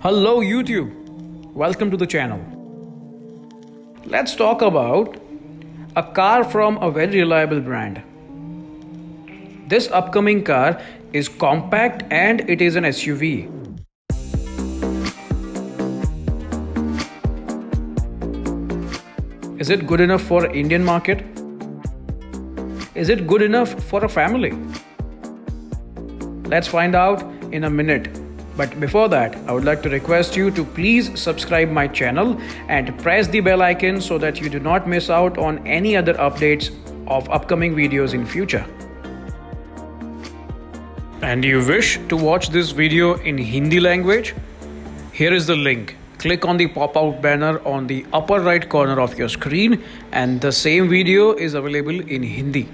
Hello YouTube, welcome to the channel. Let's talk about a car from a very reliable brand. This upcoming car is compact and it is an SUV. Is it good enough for Indian market? Is it good enough for a family? Let's find out in a minute. But before that, I would like to request you to please subscribe my channel and press the bell icon so that you do not miss out on any other updates of upcoming videos in future. And you wish to watch this video in Hindi language? Here is the link. Click on the pop-out banner on the upper right corner of your screen and the same video is available in Hindi.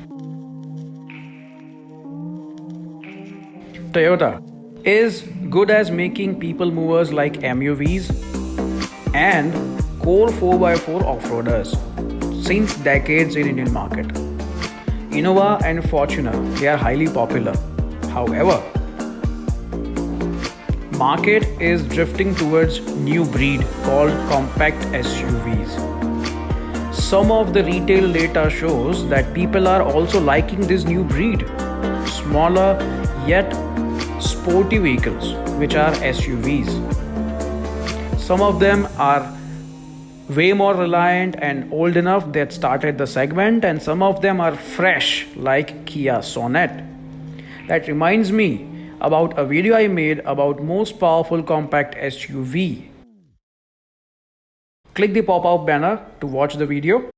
Toyota is good as making people movers like MUVs and core 4x4 off-roaders since decades in Indian market. Innova and Fortuner, they are highly popular. However, market is drifting towards new breed called compact SUVs. Some of the retail data shows that people are also liking this new breed, smaller yet sporty vehicles, which are SUVs. Some of them are way more reliant and old enough that started the segment, and some of them are fresh like Kia Sonet. That reminds me about a video I made about most powerful compact SUV. Click the pop-up banner to watch the video.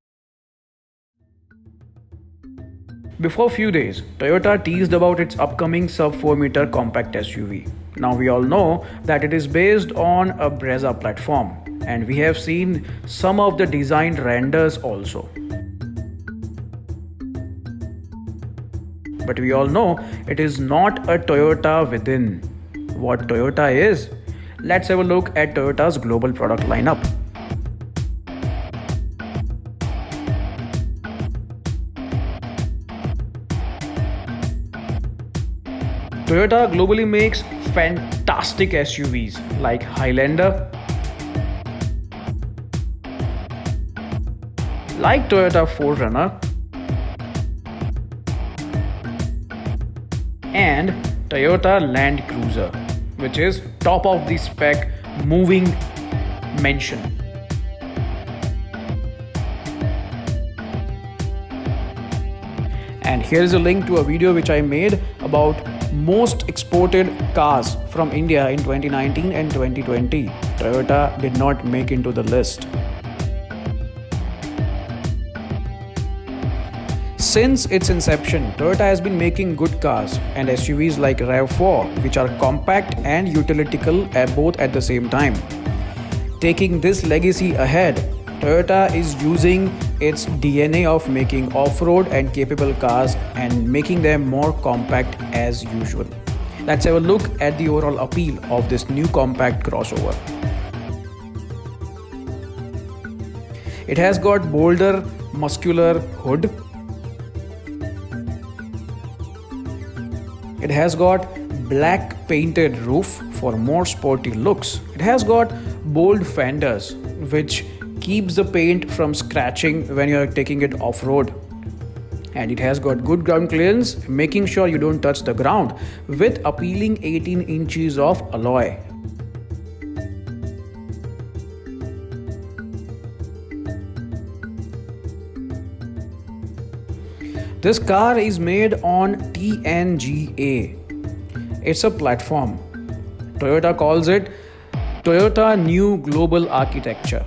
Before few days, Toyota teased about its upcoming sub 4 meter compact SUV. Now we all know that it is based on a Brezza platform, and we have seen some of the design renders also. But we all know it is not a Toyota within. What Toyota is? Let's have a look at Toyota's global product lineup. Toyota globally makes fantastic SUVs like Highlander, like Toyota 4Runner, and Toyota Land Cruiser, which is top of the spec moving mention. And here is a link to a video which I made about most exported cars from India in 2019 and 2020. Toyota did not make into the list. Since its inception, Toyota has been making good cars and SUVs like RAV4, which are compact and utilitical both at the same time. Taking this legacy ahead, Toyota is using its DNA of making off-road and capable cars and making them more compact as usual. Let's have a look at the overall appeal of this new compact crossover. It has got bolder, muscular hood. It has got black painted roof for more sporty looks. It has got bold fenders, which keeps the paint from scratching when you are taking it off-road. And it has got good ground clearance, making sure you don't touch the ground, with appealing 18 inches of alloy. This car is made on TNGA. It's a platform. Toyota calls it Toyota New Global Architecture.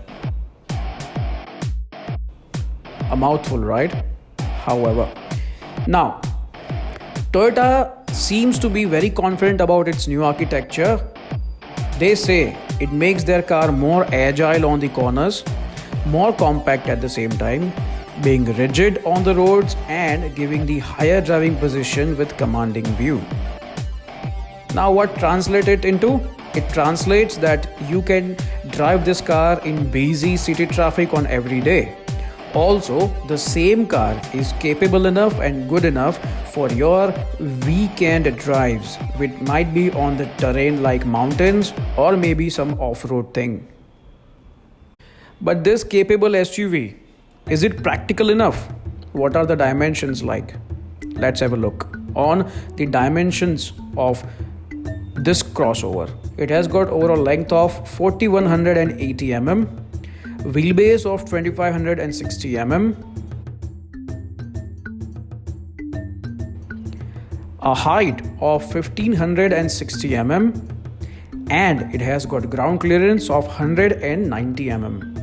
A mouthful, right? However, now Toyota seems to be very confident about its new architecture. They say it makes their car more agile on the corners, more compact at the same time, being rigid on the roads and giving the higher driving position with commanding view. Now what translates it into? It translates that you can drive this car in busy city traffic on every day, Also, the same car is capable enough and good enough for your weekend drives, which might be on the terrain like mountains or maybe some off-road thing. But this capable SUV, is it practical enough? What are the dimensions like? Let's have a look on the dimensions of this crossover. It has got overall length of 4180 mm, wheelbase of 2560 mm, a height of 1560 mm, and it has got ground clearance of 190 mm.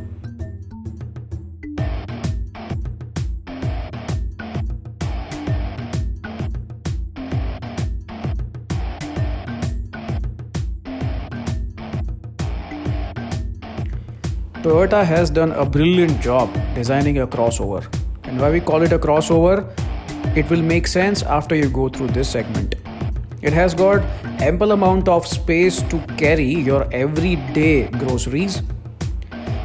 Toyota has done a brilliant job designing a crossover. And why we call it a crossover, it will make sense after you go through this segment. It has got ample amount of space to carry your everyday groceries.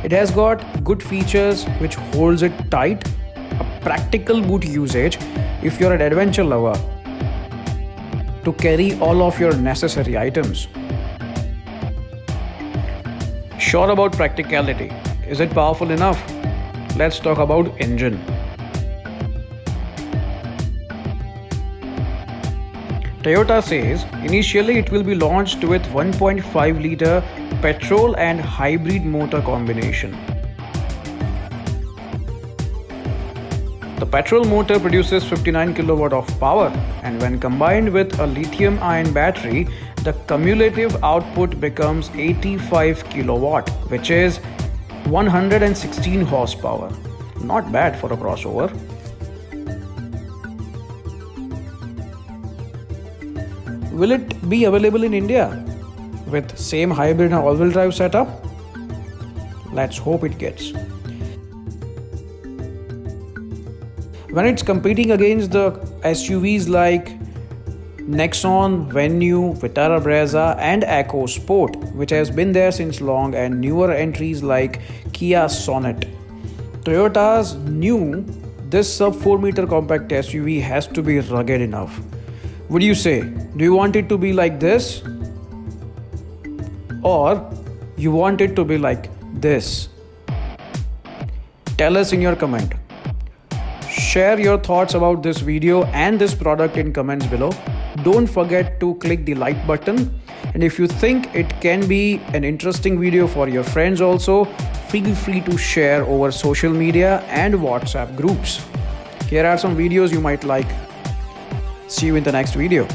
It has got good features which holds it tight, a practical boot usage if you're an adventure lover to carry all of your necessary items. Sure about practicality. Is it powerful enough? Let's talk about engine. Toyota says initially it will be launched with 1.5 liter petrol and hybrid motor combination. The petrol motor produces 59 kilowatt of power, and when combined with a lithium-ion battery, the cumulative output becomes 85 kilowatt, which is 116 horsepower. Not bad for a crossover. Will it be available in India with same hybrid and all-wheel drive setup? Let's hope it gets. When it's competing against the SUVs like Nexon, Venue, Vitara Brezza and EcoSport, which has been there since long, and newer entries like Kia Sonet, Toyota's new this sub 4 meter compact SUV has to be rugged enough. Would you say, do you want it to be like this? Or you want it to be like this? Tell us in your comment. Share your thoughts about this video and this product in comments below. Don't forget to click the like button. And if you think it can be an interesting video for your friends also, feel free to share over social media and WhatsApp groups. Here are some videos you might like. See you in the next video.